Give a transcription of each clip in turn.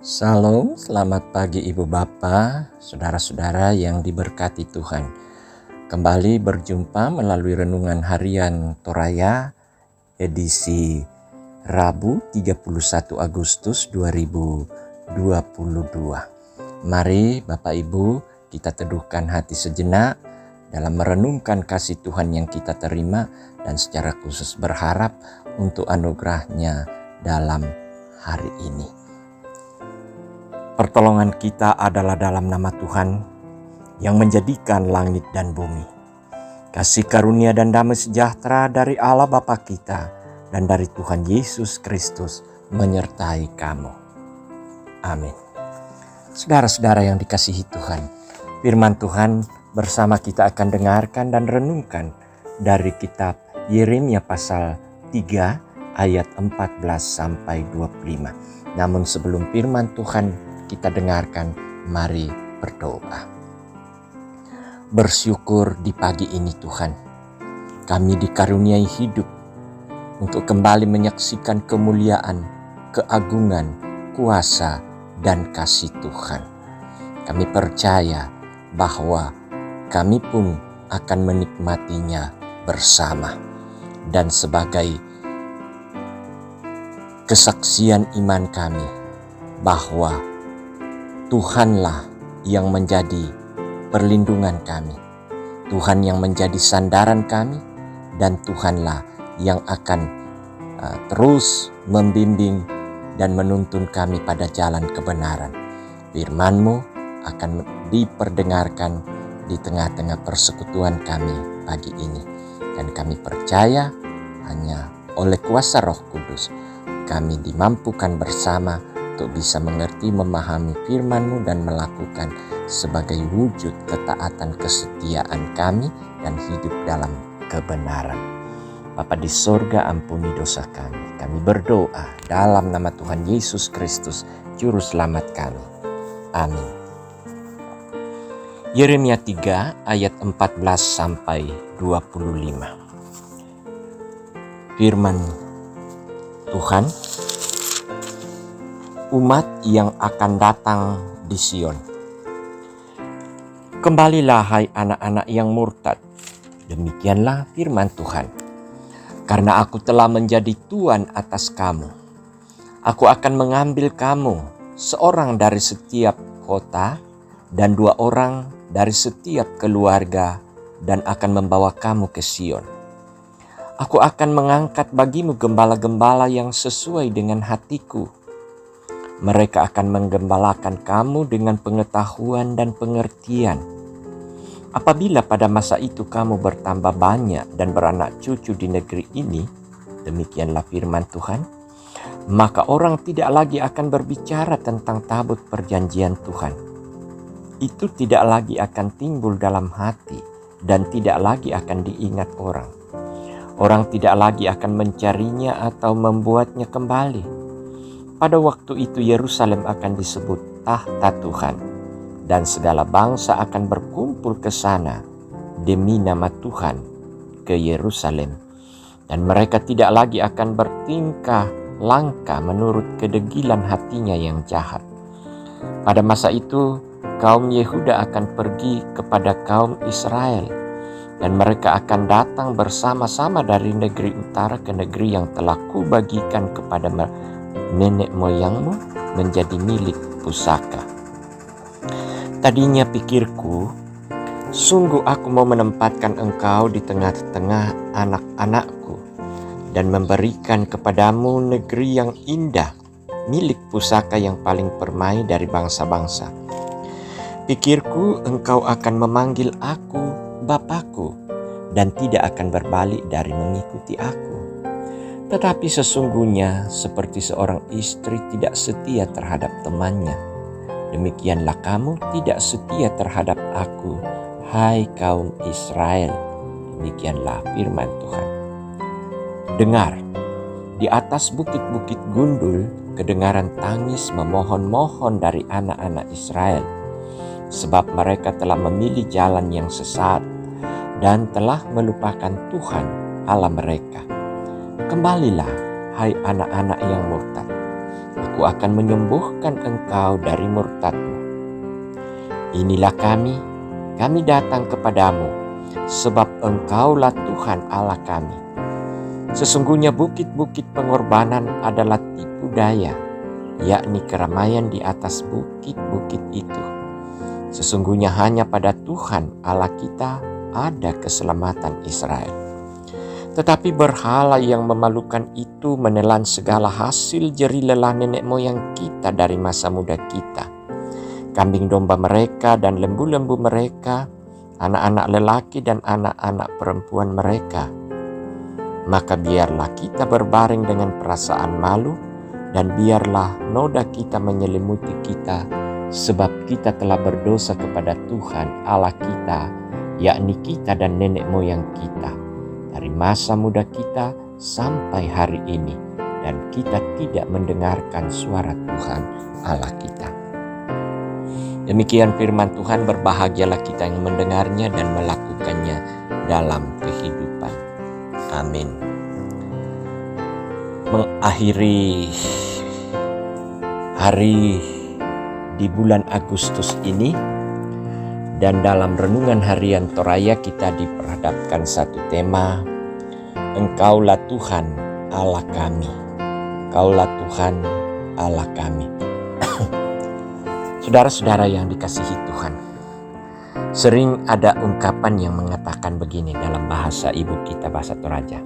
Salam, selamat pagi Ibu Bapa, saudara-saudara yang diberkati Tuhan. Kembali berjumpa melalui renungan harian Toraya edisi Rabu 31 Agustus 2022. Mari Bapak Ibu kita teduhkan hati sejenak dalam merenungkan kasih Tuhan yang kita terima dan secara khusus berharap untuk anugerah-Nya dalam hari ini. Pertolongan kita adalah dalam nama Tuhan yang menjadikan langit dan bumi. Kasih karunia dan damai sejahtera dari Allah Bapa kita dan dari Tuhan Yesus Kristus menyertai kamu. Amin. Saudara-saudara yang dikasihi Tuhan, firman Tuhan bersama kita akan dengarkan dan renungkan dari kitab Yeremia pasal 3 ayat 14 sampai 25. Namun sebelum firman Tuhan kita dengarkan, mari berdoa. Bersyukur di pagi ini Tuhan, kami dikaruniai hidup untuk kembali menyaksikan kemuliaan, keagungan, kuasa, dan kasih Tuhan. Kami percaya bahwa kami pun akan menikmatinya bersama. Dan sebagai kesaksian iman kami bahwa Tuhanlah yang menjadi perlindungan kami, Tuhan yang menjadi sandaran kami, dan Tuhanlah yang akan terus membimbing dan menuntun kami pada jalan kebenaran. Firman-Mu akan diperdengarkan di tengah-tengah persekutuan kami pagi ini. Dan kami percaya hanya oleh kuasa Roh Kudus kami dimampukan bersama untuk bisa mengerti, memahami firman-Mu dan melakukan sebagai wujud ketaatan kesetiaan kami dan hidup dalam kebenaran. Bapa di sorga, ampuni dosa kami. Kami berdoa dalam nama Tuhan Yesus Kristus, Juru Selamat kami. Amin. Yeremia 3 ayat 14 sampai 25. Firman Tuhan, umat yang akan datang di Sion. Kembalilah hai anak-anak yang murtad, demikianlah firman Tuhan. Karena aku telah menjadi Tuan atas kamu. Aku akan mengambil kamu, seorang dari setiap kota dan 2 orang dari setiap keluarga, dan akan membawa kamu ke Sion. Aku akan mengangkat bagimu gembala-gembala yang sesuai dengan hatiku. Mereka akan menggembalakan kamu dengan pengetahuan dan pengertian. Apabila pada masa itu kamu bertambah banyak dan beranak cucu di negeri ini, demikianlah firman Tuhan, maka orang tidak lagi akan berbicara tentang tabut perjanjian Tuhan. Itu tidak lagi akan timbul dalam hati dan tidak lagi akan diingat orang. Orang tidak lagi akan mencarinya atau membuatnya kembali. Pada waktu itu Yerusalem akan disebut tahta Tuhan, dan segala bangsa akan berkumpul ke sana demi nama Tuhan ke Yerusalem. Dan mereka tidak lagi akan bertingkah langka menurut kedegilan hatinya yang jahat. Pada masa itu kaum Yehuda akan pergi kepada kaum Israel, dan mereka akan datang bersama-sama dari negeri utara ke negeri yang telah kubagikan kepada nenek moyangmu menjadi milik pusaka. Tadinya pikirku, sungguh aku mau menempatkan engkau di tengah-tengah anak-anakku dan memberikan kepadamu negeri yang indah, milik pusaka yang paling permai dari bangsa-bangsa. Pikirku engkau akan memanggil aku Bapakku dan tidak akan berbalik dari mengikuti aku. Tetapi sesungguhnya seperti seorang istri tidak setia terhadap temannya, demikianlah kamu tidak setia terhadap aku, hai kaum Israel. Demikianlah firman Tuhan. Dengar, di atas bukit-bukit gundul kedengaran tangis memohon-mohon dari anak-anak Israel, sebab mereka telah memilih jalan yang sesat dan telah melupakan Tuhan Allah mereka. Kembalilah, hai anak-anak yang murtad. Aku akan menyembuhkan engkau dari murtadmu. Inilah kami datang kepadamu, sebab engkaulah Tuhan Allah kami. Sesungguhnya bukit-bukit pengorbanan adalah tipu daya, yakni keramaian di atas bukit-bukit itu. Sesungguhnya hanya pada Tuhan Allah kita ada keselamatan Israel. Tetapi berhala yang memalukan itu menelan segala hasil jerih lelah nenek moyang kita dari masa muda kita. Kambing domba mereka dan lembu-lembu mereka, anak-anak lelaki dan anak-anak perempuan mereka. Maka biarlah kita berbaring dengan perasaan malu, dan biarlah noda kita menyelimuti kita, sebab kita telah berdosa kepada Tuhan Allah kita, yakni kita dan nenek moyang kita, dari masa muda kita sampai hari ini, dan kita tidak mendengarkan suara Tuhan Allah kita. Demikian firman Tuhan, berbahagialah kita yang mendengarnya dan melakukannya dalam kehidupan. Amin. Mengakhiri hari di bulan Agustus ini, dan dalam renungan harian Toraya kita diperhadapkan satu tema, Engkaulah Tuhan Allah kami. Engkaulah Tuhan Allah kami. Saudara-saudara yang dikasihi Tuhan, sering ada ungkapan yang mengatakan begini dalam bahasa ibu kita, bahasa Toraja.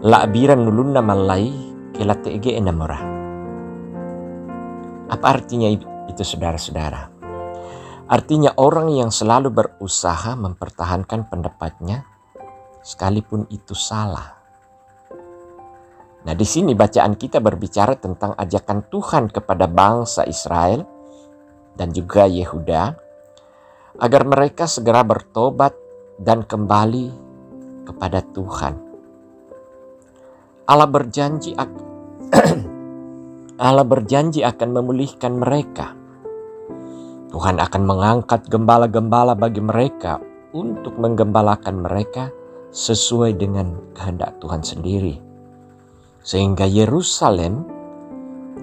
La'biran nulunna malai kelatege enamora. Apa artinya itu saudara-saudara? Artinya orang yang selalu berusaha mempertahankan pendapatnya sekalipun itu salah. Nah, di sini bacaan kita berbicara tentang ajakan Tuhan kepada bangsa Israel dan juga Yehuda agar mereka segera bertobat dan kembali kepada Tuhan. Allah berjanji akan memulihkan mereka. Tuhan akan mengangkat gembala-gembala bagi mereka untuk menggembalakan mereka sesuai dengan kehendak Tuhan sendiri. Sehingga Yerusalem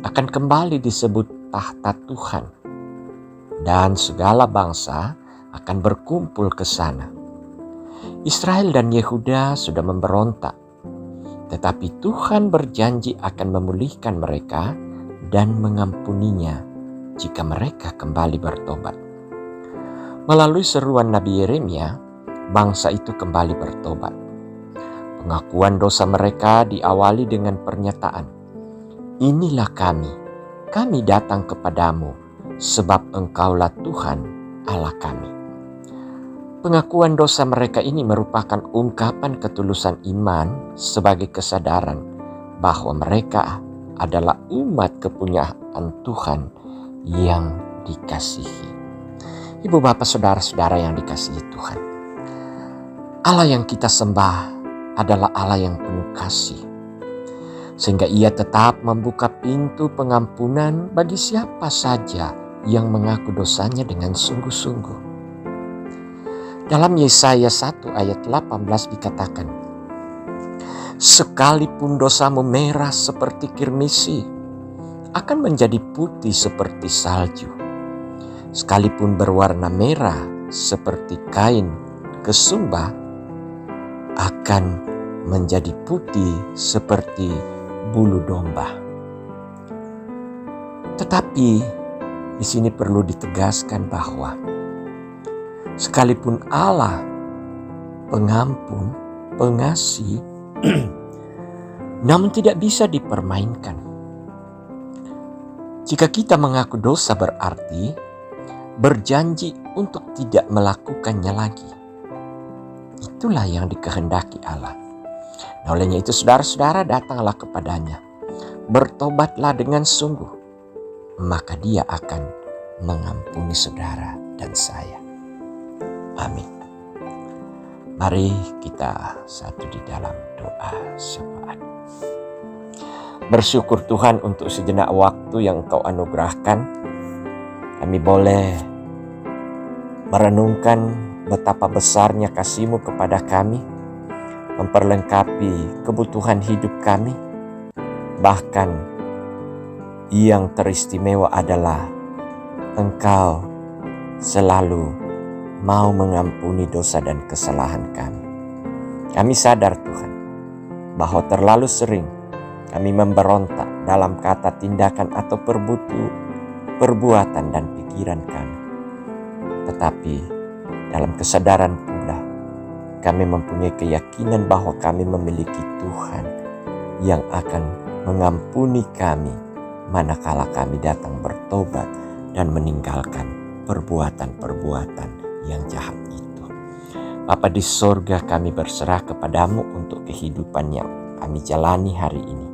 akan kembali disebut tahta Tuhan. Dan segala bangsa akan berkumpul ke sana. Israel dan Yehuda sudah memberontak, tetapi Tuhan berjanji akan memulihkan mereka dan mengampuninya jika mereka kembali bertobat. Melalui seruan Nabi Yeremia, bangsa itu kembali bertobat. Pengakuan dosa mereka diawali dengan pernyataan, inilah kami datang kepadamu, sebab engkaulah Tuhan Allah kami. Pengakuan dosa mereka ini merupakan ungkapan ketulusan iman sebagai kesadaran bahwa mereka adalah umat kepunyaan Tuhan yang dikasihi. Ibu bapak saudara-saudara yang dikasihi Tuhan, Allah yang kita sembah adalah Allah yang penuh kasih, sehingga Ia tetap membuka pintu pengampunan bagi siapa saja yang mengaku dosanya dengan sungguh-sungguh. Dalam Yesaya 1 ayat 18 dikatakan, sekalipun dosamu merah seperti kirmisi, akan menjadi putih seperti salju. Sekalipun berwarna merah seperti kain kesumba, akan menjadi putih seperti bulu domba. Tetapi di sini perlu ditegaskan bahwa sekalipun Allah pengampun, pengasih, namun tidak bisa dipermainkan. Jika kita mengaku dosa berarti berjanji untuk tidak melakukannya lagi. Itulah yang dikehendaki Allah. Nah, olehnya itu saudara-saudara datanglah kepadanya. Bertobatlah dengan sungguh. Maka Dia akan mengampuni saudara dan saya. Amin. Mari kita satu di dalam doa syafaat. Bersyukur Tuhan untuk sejenak waktu yang Engkau anugerahkan. Kami boleh merenungkan betapa besarnya kasih-Mu kepada kami, memperlengkapi kebutuhan hidup kami, Bahkan yang teristimewa adalah Engkau selalu mau mengampuni dosa dan kesalahan kami. Kami sadar Tuhan bahwa terlalu sering kami memberontak dalam kata, tindakan, atau perbuatan dan pikiran kami. Tetapi dalam kesadaran pula kami mempunyai keyakinan bahwa kami memiliki Tuhan yang akan mengampuni kami manakala kami datang bertobat dan meninggalkan perbuatan-perbuatan yang jahat itu. Bapa di sorga, kami berserah kepadamu untuk kehidupan yang kami jalani hari ini.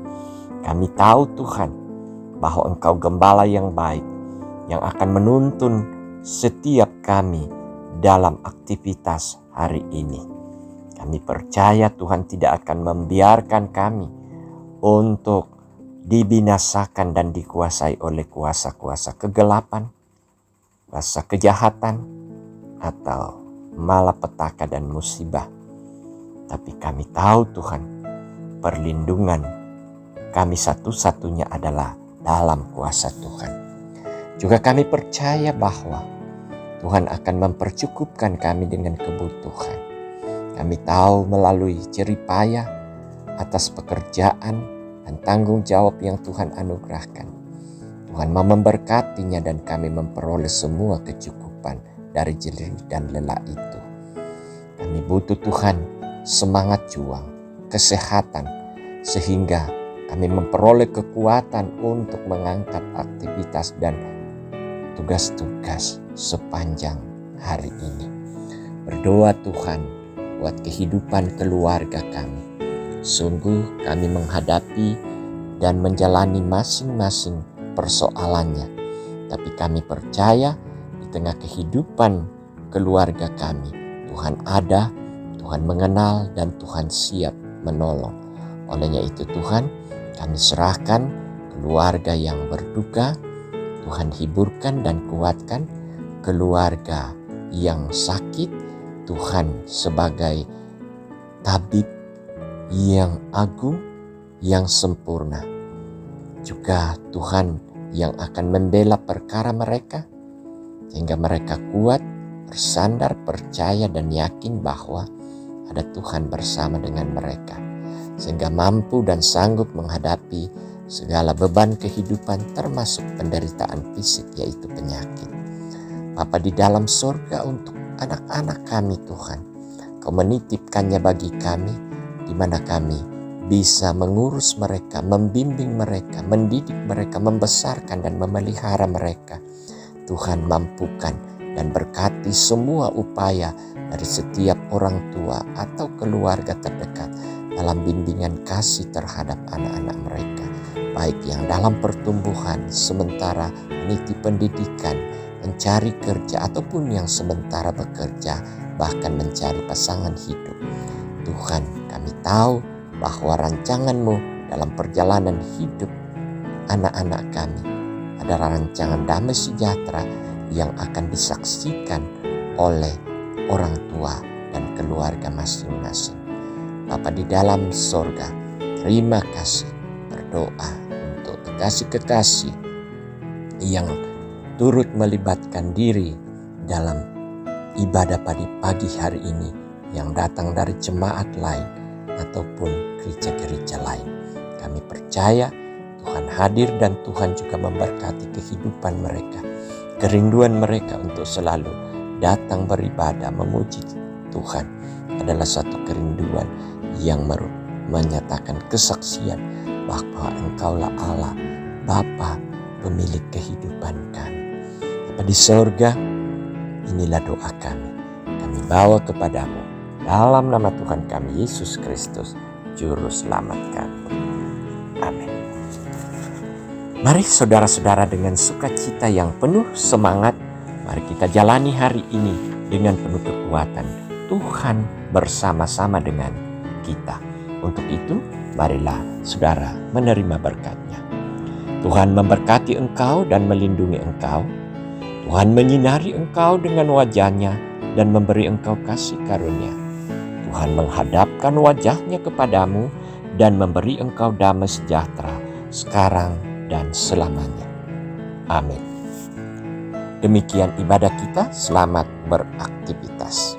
Kami tahu Tuhan bahwa Engkau gembala yang baik yang akan menuntun setiap kami dalam aktivitas hari ini. Kami percaya Tuhan tidak akan membiarkan kami untuk dibinasakan dan dikuasai oleh kuasa-kuasa kegelapan, kuasa kejahatan, atau malapetaka dan musibah. Tapi kami tahu Tuhan, perlindungan kami satu-satunya adalah dalam kuasa Tuhan. Juga kami percaya bahwa Tuhan akan mempercukupkan kami dengan kebutuhan. Kami tahu melalui jerih payah atas pekerjaan dan tanggung jawab yang Tuhan anugerahkan, Tuhan mau memberkatinya dan kami memperoleh semua kecukupan dari jerih dan lelah itu. Kami butuh Tuhan semangat juang, kesehatan, sehingga kami memperoleh kekuatan untuk mengangkat aktivitas dan tugas-tugas sepanjang hari ini. Berdoa Tuhan buat kehidupan keluarga kami. Sungguh kami menghadapi dan menjalani masing-masing persoalannya. Tapi kami percaya di tengah kehidupan keluarga kami, Tuhan ada, Tuhan mengenal, dan Tuhan siap menolong. Olehnya itu Tuhan, kami serahkan keluarga yang berduka, Tuhan hiburkan dan kuatkan. Keluarga yang sakit, Tuhan sebagai tabib yang agung, yang sempurna. Juga Tuhan yang akan membela perkara mereka, sehingga mereka kuat, bersandar, percaya, dan yakin bahwa ada Tuhan bersama dengan mereka, sehingga mampu dan sanggup menghadapi segala beban kehidupan, termasuk penderitaan fisik, yaitu penyakit. Bapa di dalam sorga, untuk anak-anak kami Tuhan, Kau menitipkannya bagi kami, di mana kami bisa mengurus mereka, membimbing mereka, mendidik mereka, membesarkan dan memelihara mereka. Tuhan mampukan dan berkati semua upaya dari setiap orang tua atau keluarga terdekat dalam bimbingan kasih terhadap anak-anak mereka, baik yang dalam pertumbuhan sementara, meniti pendidikan, mencari kerja, ataupun yang sementara bekerja, bahkan mencari pasangan hidup. Tuhan, kami tahu bahwa rancangan-Mu dalam perjalanan hidup anak-anak kami adalah rancangan damai sejahtera yang akan disaksikan oleh orang tua dan keluarga masing-masing. Bapa di dalam sorga, terima kasih, berdoa untuk kekasih-kekasih yang turut melibatkan diri dalam ibadah pada pagi hari ini, yang datang dari jemaat lain ataupun gereja-gereja lain. Kami percaya Tuhan hadir dan Tuhan juga memberkati kehidupan mereka. Kerinduan mereka untuk selalu datang beribadah, memuji Tuhan adalah satu kerinduan yang menyatakan kesaksian bahwa Engkaulah Allah, Bapa, pemilik kehidupan kami. Bapa di sorga, inilah doa kami. Kami bawa kepadamu dalam nama Tuhan kami Yesus Kristus, Juru Selamat kami. Amin. Mari saudara-saudara, dengan sukacita yang penuh semangat, mari kita jalani hari ini dengan penuh kekuatan. Tuhan bersama-sama dengan kita. Untuk itu, marilah saudara menerima berkat-Nya. Tuhan memberkati engkau dan melindungi engkau. Tuhan menyinari engkau dengan wajah-Nya dan memberi engkau kasih karunia. Tuhan menghadapkan wajah-Nya kepadamu dan memberi engkau damai sejahtera. sekarang, dan selamanya. Amin. Demikian ibadah kita, selamat beraktivitas.